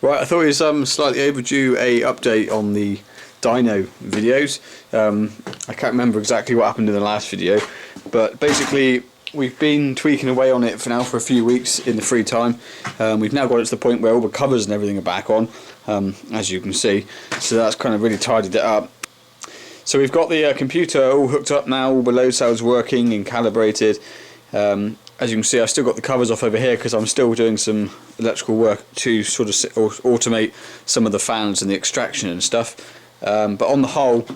Right, I thought it was slightly overdue a update on the Dyno videos. I can't remember exactly what happened in the last video, but basically we've been tweaking away on it for a few weeks in the free time. We've now got it to the point where all the covers and everything are back on, as you can see, so that's kind of really tidied it up. So we've got the computer all hooked up now, all the load cells working and calibrated. As you can see, I've still got the covers off over here because I'm still doing some electrical work to sort of automate some of the fans and the extraction and stuff. But on the whole,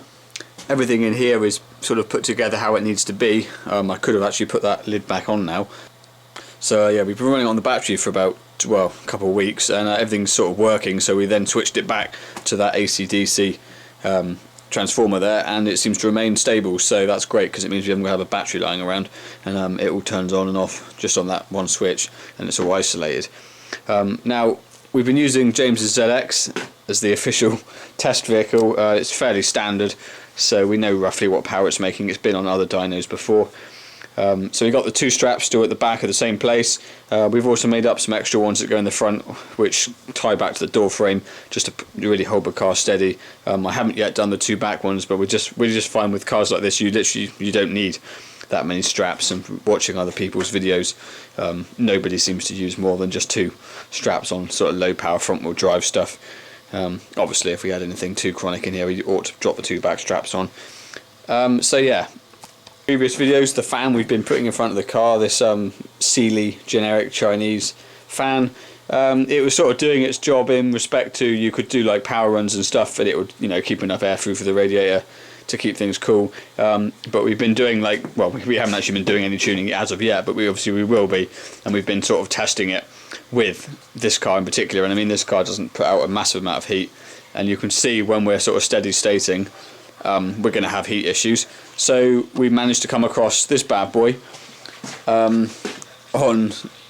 everything in here is sort of put together how it needs to be. I could have actually put that lid back on now. So yeah, we've been running on the battery for about, well, a couple of weeks, and everything's sort of working. So we then switched it back to that AC/DC transformer there, and it seems to remain stable, so that's great because it means we haven't got to have a battery lying around, and it all turns on and off just on that one switch, and it's all isolated. Now we've been using James's ZX as the official test vehicle. It's fairly standard, so we know roughly what power it's making. It's been on other dynos before. So we've got the two straps still at the back of the same place. We've also made up some extra ones that go in the front, which tie back to the door frame just to really hold the car steady. I haven't yet done the two back ones, but we're just fine with cars like this. You don't need that many straps, and watching other people's videos, nobody seems to use more than just two straps on sort of low power front wheel drive stuff. Obviously if we had anything too chronic in here, we ought to drop the two back straps on. So yeah. Previous videos, the fan we've been putting in front of the car, this Sealy generic Chinese fan, it was sort of doing its job in respect to you could do like power runs and stuff, and it would, you know, keep enough air through for the radiator to keep things cool. But we've been doing we haven't actually been doing any tuning as of yet, but we will be, and we've been sort of testing it with this car in particular. And I mean, this car doesn't put out a massive amount of heat, and you can see when we're sort of steady stating, we're going to have heat issues. So we managed to come across this bad boy on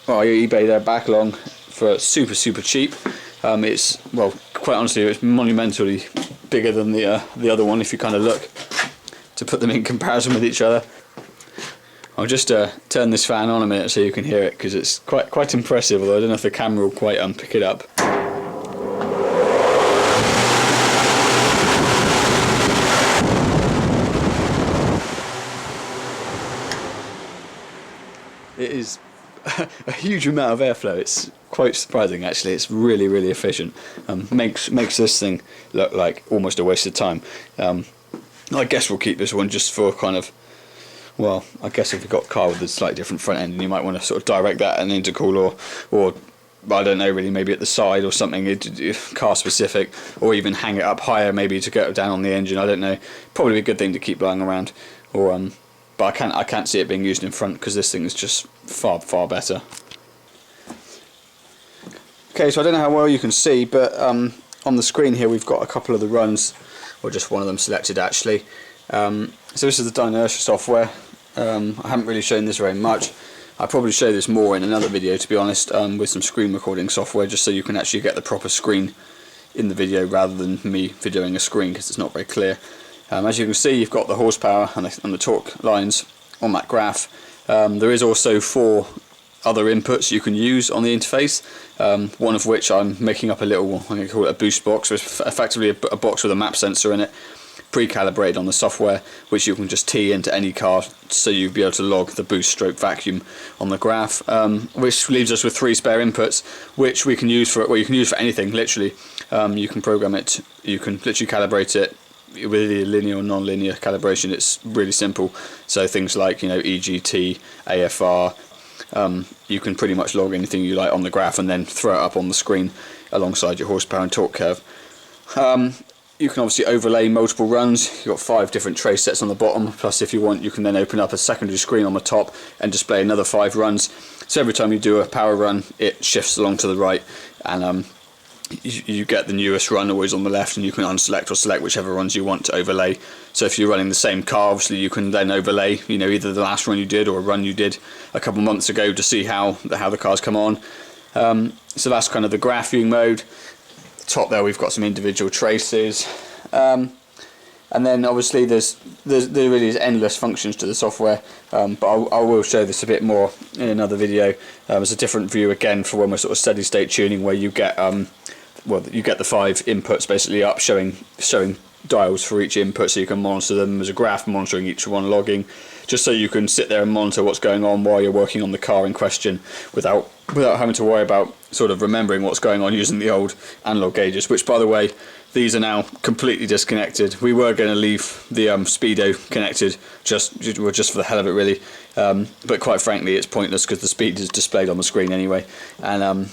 eBay there back along for super cheap. It's, well, quite honestly, it's monumentally bigger than the other one if you kind of look to put them in comparison with each other. I'll just turn this fan on a minute so you can hear it, because it's quite impressive, although I don't know if the camera will quite pick it up. It is a huge amount of airflow. It's quite surprising actually. It's really efficient. Makes this thing look like almost a waste of time. I guess we'll keep this one just for kind of, well, I guess if you've got a car with a slightly different front end, and you might want to sort of direct that and intercool, or I don't know, really, maybe at the side or something, car specific, or even hang it up higher maybe to get down on the engine. I don't know. Probably be a good thing to keep lying around, or but I can't see it being used in front because this thing is just far better. Okay, so I don't know how well you can see, but on the screen here we've got a couple of the runs, or just one of them selected actually. So this is the Dyno software. I haven't really shown this very much. I'll probably show this more in another video, to be honest, with some screen recording software, just so you can actually get the proper screen in the video rather than me videoing a screen because it's not very clear. As you can see, you've got the horsepower and the torque lines on that graph. There is also 4 other inputs you can use on the interface, one of which I'm making up a little, I'm going to call it a boost box. So it's effectively a box with a map sensor in it, pre-calibrated on the software, which you can just tee into any car, so you'll be able to log the boost stroke vacuum on the graph, which leaves us with 3 spare inputs, which we can use for, well, you can use for anything literally. You can program it, you can literally calibrate it with either linear or non-linear calibration. It's really simple. So things like, you know, EGT, AFR, you can pretty much log anything you like on the graph and then throw it up on the screen alongside your horsepower and torque curve. You can obviously overlay multiple runs. You've got 5 different trace sets on the bottom, plus if you want you can then open up a secondary screen on the top and display another 5 runs. So every time you do a power run, it shifts along to the right, and you get the newest run always on the left, and you can unselect or select whichever runs you want to overlay. So if you're running the same car, obviously you can then overlay, you know, either the last run you did or a run you did a couple months ago to see how the car's come on. So that's kind of the graph viewing mode. Top there we've got some individual traces, and then obviously there really is endless functions to the software, but I will show this a bit more in another video. There's a different view again for when we're sort of steady state tuning, where you get well, you get the 5 inputs basically up, showing dials for each input, so you can monitor them. There's a graph monitoring each one, logging, just so you can sit there and monitor what's going on while you're working on the car in question, without having to worry about sort of remembering what's going on using the old analog gauges, which, by the way, these are now completely disconnected. We were going to leave the speedo connected just for the hell of it, really, but quite frankly it's pointless because the speed is displayed on the screen anyway, and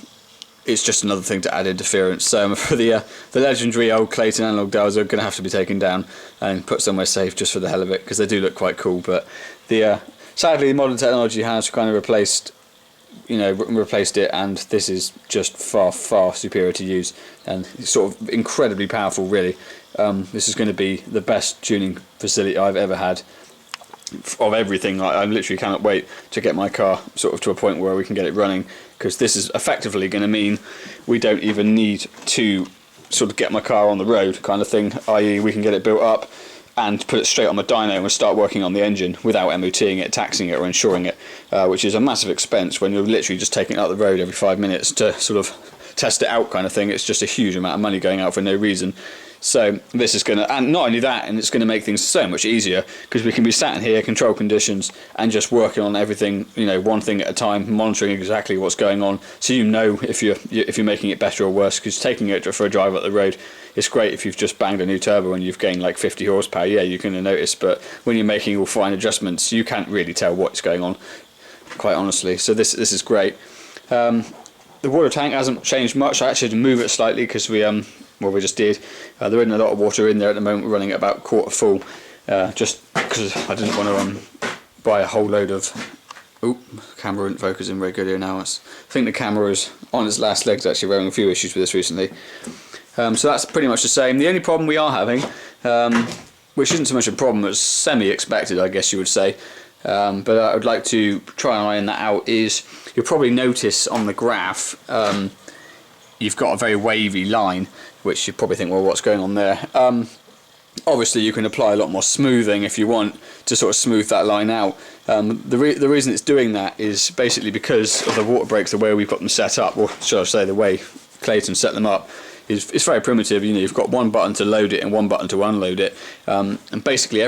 it's just another thing to add interference. So for the legendary old Clayton analog dials are going to have to be taken down and put somewhere safe just for the hell of it, because they do look quite cool. But sadly, modern technology has kind of replaced it, and this is just far superior to use, and it's sort of incredibly powerful, really. This is going to be the best tuning facility I've ever had of everything. I literally cannot wait to get my car sort of to a point where we can get it running, because this is effectively going to mean we don't even need to sort of get my car on the road kind of thing, i.e. we can get it built up and put it straight on the dyno and start working on the engine without MOTing it, taxing it or insuring it, which is a massive expense when you're literally just taking it out the road every 5 minutes to sort of test it out kind of thing. It's just a huge amount of money going out for no reason. So this is going to, and not only that, and it's going to make things so much easier, because we can be sat in here, control conditions, and just working on everything, one thing at a time, monitoring exactly what's going on, so if you're making it better or worse. Because taking it for a drive up the road, it's great if you've just banged a new turbo and you've gained like 50 horsepower. Yeah, you can notice, but when you're making all fine adjustments, you can't really tell what's going on, quite honestly. So this is great. The water tank hasn't changed much. I actually had to move it slightly because we just did. There isn't a lot of water in there at the moment. We're running at about quarter full, just because I didn't want to buy a whole load of. Oh, camera isn't focusing very good here now. I think the camera is on its last legs. Actually, we're having a few issues with this recently. So that's pretty much the same. The only problem we are having, which isn't so much a problem, it's semi-expected, I guess you would say, but I would like to try and iron that out, is you'll probably notice on the graph you've got a very wavy line, which you probably think, well, what's going on there? Obviously you can apply a lot more smoothing if you want to sort of smooth that line out. The reason it's doing that is basically because of the water brakes, the way we've got them set up, or shall I say the way Clayton set them up. It's very primitive. You've got one button to load it and one button to unload it, and basically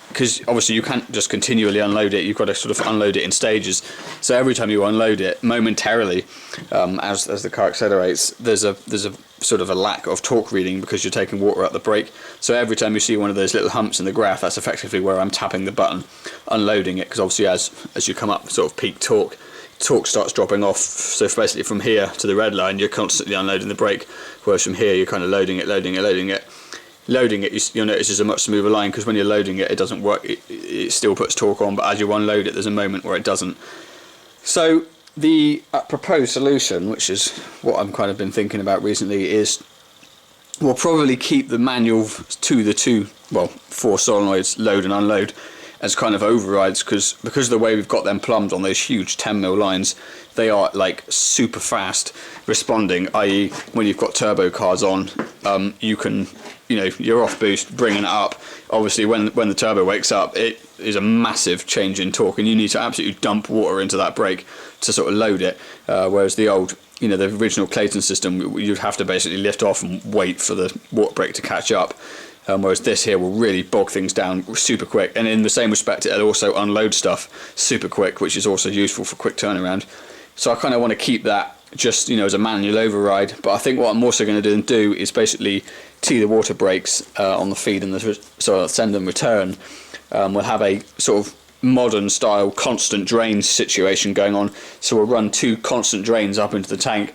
because obviously you can't just continually unload it, you've got to sort of unload it in stages. So every time you unload it momentarily, as the car accelerates, there's a sort of a lack of torque reading because you're taking water out the brake. So every time you see one of those little humps in the graph, that's effectively where I'm tapping the button, unloading it, because obviously as you come up sort of peak torque starts dropping off. So basically from here to the red line you're constantly unloading the brake, whereas from here you're kind of loading it. You'll notice is a much smoother line, because when you're loading it, it doesn't work, it still puts torque on, but as you unload it there's a moment where it doesn't. So the proposed solution, which is what I've kind of been thinking about recently, is we'll probably keep the manual to the 4 solenoids load and unload as kind of overrides, because of the way we've got them plumbed on those huge 10mm lines, they are like super fast responding, i.e. when you've got turbo cars on, you can, you're off boost, bringing it up. Obviously when the turbo wakes up, it is a massive change in torque, and you need to absolutely dump water into that brake to sort of load it, whereas the old, the original Clayton system, you'd have to basically lift off and wait for the water brake to catch up. Whereas this here will really bog things down super quick, and in the same respect it'll also unload stuff super quick, which is also useful for quick turnaround. So I kind of want to keep that just as a manual override, but I think what I'm also going to do is basically tee the water brakes on the feed and so I'll send and return. We'll have a sort of modern style constant drains situation going on, so we'll run 2 constant drains up into the tank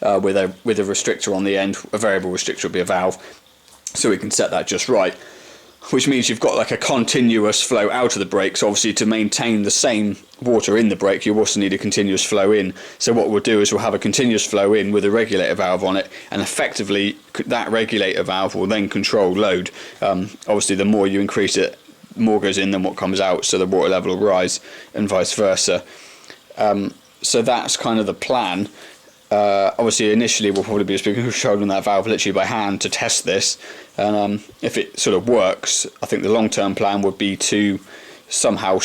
with a restrictor on the end. A variable restrictor will be a valve, so we can set that just right, which means you've got like a continuous flow out of the brake. So obviously to maintain the same water in the brake, you also need a continuous flow in. So what we'll do is we'll have a continuous flow in with a regulator valve on it, and effectively that regulator valve will then control load. Obviously the more you increase it, more goes in than what comes out, so the water level will rise, and vice versa. So that's kind of the plan. Obviously initially we'll probably be just controlling that valve literally by hand to test this, and if it sort of works, I think the long-term plan would be to somehow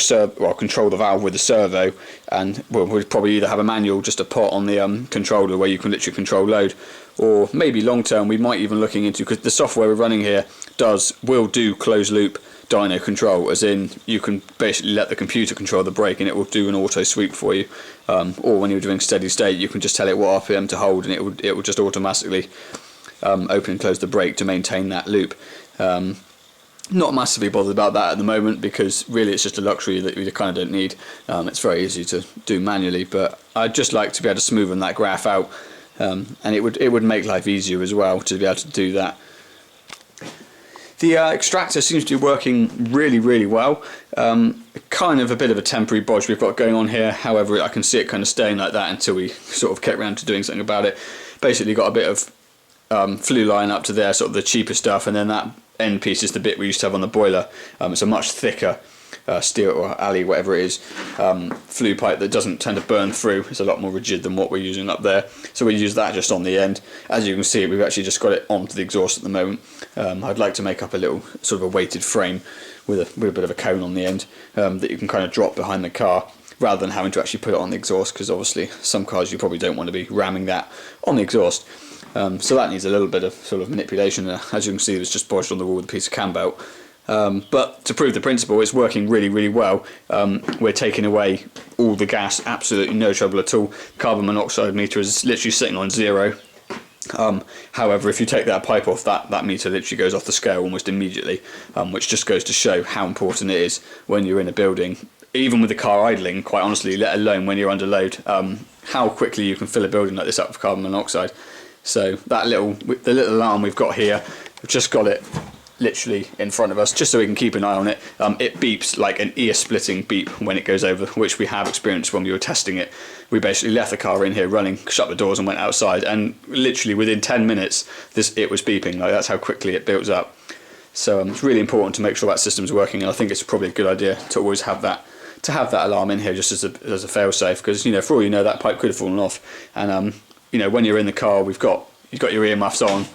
control the valve with a servo, and we'd probably either have a manual just a pot on the controller where you can literally control load, or maybe long term we might even looking into, because the software we're running here will do closed loop dyno control, as in you can basically let the computer control the brake and it will do an auto sweep for you, or when you're doing steady state you can just tell it what RPM to hold and it will just automatically open and close the brake to maintain that loop. Not massively bothered about that at the moment, because really it's just a luxury that we kind of don't need. It's very easy to do manually, but I'd just like to be able to smoothen that graph out, and it would make life easier as well to be able to do that. The extractor seems to be working really well. Kind of a bit of a temporary bodge we've got going on here, however I can see it kind of staying like that until we sort of get around to doing something about it. Basically got a bit of flue line up to there, sort of the cheaper stuff, and then that end piece is the bit we used to have on the boiler. It's a much thicker steel or alley, whatever it is, flue pipe that doesn't tend to burn through. It's a lot more rigid than what we're using up there, so we use that just on the end. As you can see, we've actually just got it onto the exhaust at the moment. I'd like to make up a little sort of a weighted frame with a bit of a cone on the end that you can kind of drop behind the car, rather than having to actually put it on the exhaust, because obviously some cars you probably don't want to be ramming that on the exhaust. So that needs a little bit of sort of manipulation. As you can see, it's just bodged on the wall with a piece of cam belt. But to prove the principle, it's working really well. We're taking away all the gas, absolutely no trouble at all. Carbon monoxide meter is literally sitting on 0. However, if you take that pipe off, that meter literally goes off the scale almost immediately, which just goes to show how important it is when you're in a building, even with the car idling, quite honestly, let alone when you're under load, how quickly you can fill a building like this up with carbon monoxide. So the little alarm we've got here, we've just got it literally in front of us just so we can keep an eye on it. It beeps like an ear splitting beep when it goes over, which we have experienced when we were testing it. We basically left the car in here running, shut the doors and went outside, and literally within 10 minutes it was beeping. Like, that's how quickly it builds up. So it's really important to make sure that system's working, and I think it's probably a good idea to always have that alarm in here just as a fail safe, because for all you know, that pipe could have fallen off. And when you're in the car, you've got your earmuffs on,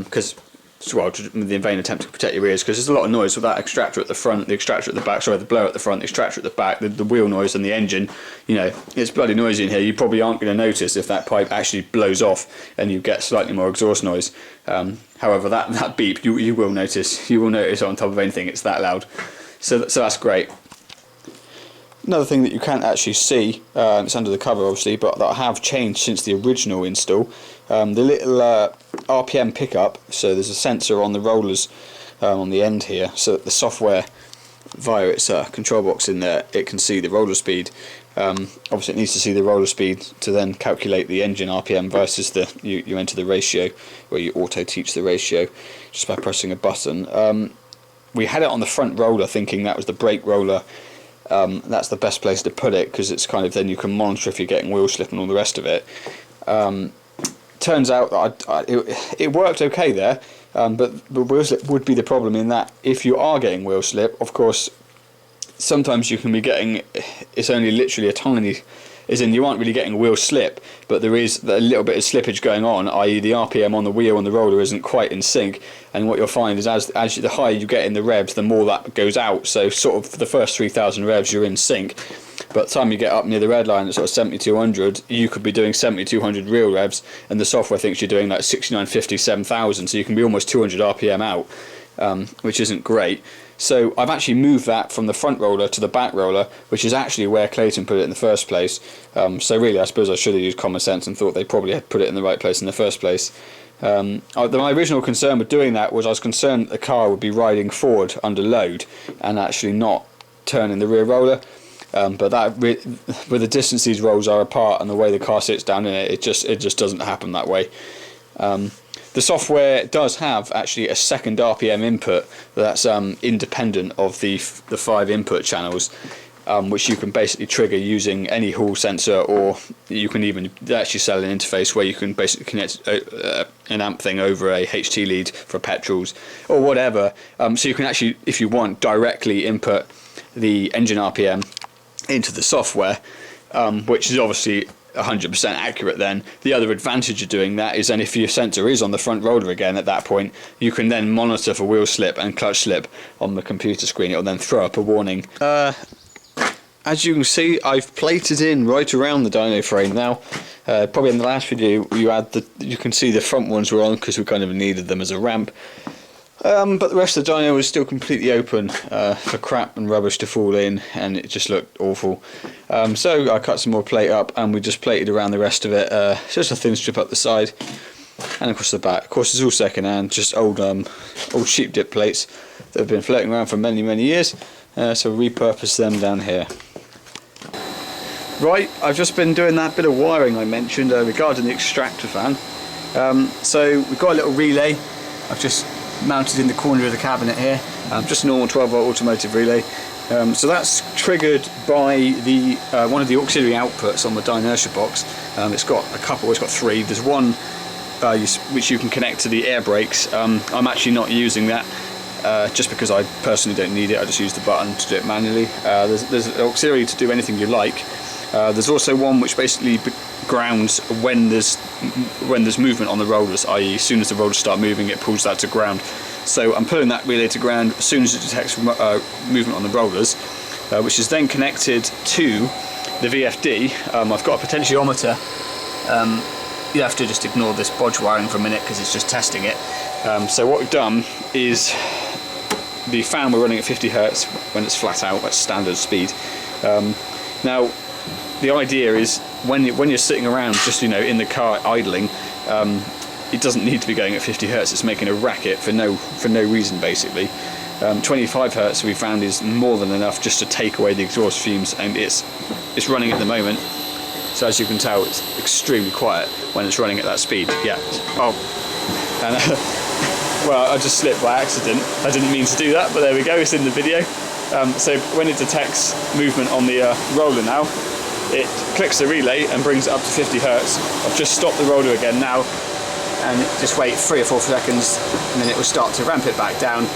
because the vain attempt to protect your ears, because there's a lot of noise with that extractor at the front, the extractor at the back, the blower at the front, the extractor at the back, the wheel noise and the engine. It's bloody noisy in here. You probably aren't going to notice if that pipe actually blows off and you get slightly more exhaust noise. However, that beep, you will notice. You will notice on top of anything, it's that loud. So that's great. Another thing that you can't actually see, it's under the cover obviously, but that I have changed since the original install, the little RPM pickup. So there's a sensor on the rollers on the end here, so that the software via its control box in there, it can see the roller speed. Obviously it needs to see the roller speed to then calculate the engine RPM versus you enter the ratio, where you auto teach the ratio just by pressing a button. We had it on the front roller thinking that was the brake roller. That's the best place to put it, because it's kind of, then you can monitor if you're getting wheel slip and all the rest of it. Turns out that it worked okay there, but the wheel slip would be the problem, in that if you are getting wheel slip, of course, sometimes you can be getting, it's only literally a tiny, as in you aren't really getting wheel slip, but there is a little bit of slippage going on, i.e. the RPM on the wheel and the roller isn't quite in sync, and what you'll find is as the higher you get in the revs, the more that goes out. So sort of for the first 3,000 revs you're in sync, but by the time you get up near the red line at sort of 7,200, you could be doing 7,200 real revs, and the software thinks you're doing like 6,950, 7,000, so you can be almost 200 RPM out, which isn't great. So I've actually moved that from the front roller to the back roller, which is actually where Clayton put it in the first place. So really, I suppose I should have used common sense and thought they probably had put it in the right place in the first place. My original concern with doing that was I was concerned that the car would be riding forward under load and actually not turning the rear roller. But that, with the distance these rolls are apart and the way the car sits down in it, it just doesn't happen that way. The software does have actually a second RPM input that's independent of the 5 input channels, which you can basically trigger using any hall sensor, or you can even actually sell an interface where you can basically connect an amp thing over a HT lead for petrols or whatever. So you can actually, if you want, directly input the engine RPM into the software, which is obviously 100% accurate. Then the other advantage of doing that is then if your sensor is on the front roller again at that point, you can then monitor for wheel slip and clutch slip on the computer screen. It'll then throw up a warning. As you can see, I've plated in right around the dyno frame now. Probably in the last video you can see the front ones were on because we kind of needed them as a ramp. But the rest of the dyno was still completely open for crap and rubbish to fall in, and it just looked awful. So I cut some more plate up and we just plated around the rest of it, just a thin strip up the side and across the back. Of course it's all second hand, just old sheep dip plates that have been floating around for many years, so repurpose them down here. Right, I've just been doing that bit of wiring I mentioned regarding the extractor fan. So we've got a little relay I've just mounted in the corner of the cabinet here, just a normal 12 volt automotive relay. So that's triggered by the one of the auxiliary outputs on the Dyno box. It's got a couple, it's got three. There's one which you can connect to the air brakes. I'm actually not using that just because I personally don't need it. I just use the button to do it manually. There's an auxiliary to do anything you like. There's also one which basically grounds when there's movement on the rollers, i.e. as soon as the rollers start moving it pulls that to ground. So I'm pulling that relay to ground as soon as it detects movement on the rollers, which is then connected to the VFD. I've got a potentiometer. You have to just ignore this bodge wiring for a minute because it's just testing it. So what we've done is the fan we're running at 50 Hz when it's flat out at standard speed. Now the idea is when you're sitting around just in the car idling, it doesn't need to be going at 50 Hz. It's making a racket for no reason basically. 25 Hz we found is more than enough just to take away the exhaust fumes, and it's running at the moment. So as you can tell, it's extremely quiet when it's running at that speed. Yeah. Oh. And well, I just slipped by accident. I didn't mean to do that, but there we go. It's in the video. So when it detects movement on the roller now, it clicks the relay and brings it up to 50 Hz. I've just stopped the roller again now, and just wait 3 or 4 seconds, and then it will start to ramp it back down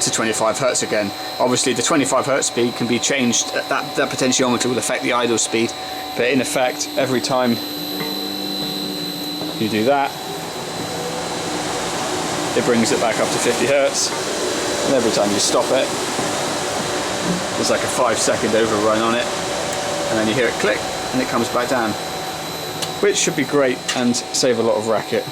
to 25 Hz again. Obviously the 25 Hz speed can be changed. That potentiometer will affect the idle speed, but in effect every time you do that it brings it back up to 50 Hz, and every time you stop it there's like a 5-second overrun on it, and then you hear it click and it comes back down, which should be great and save a lot of racket.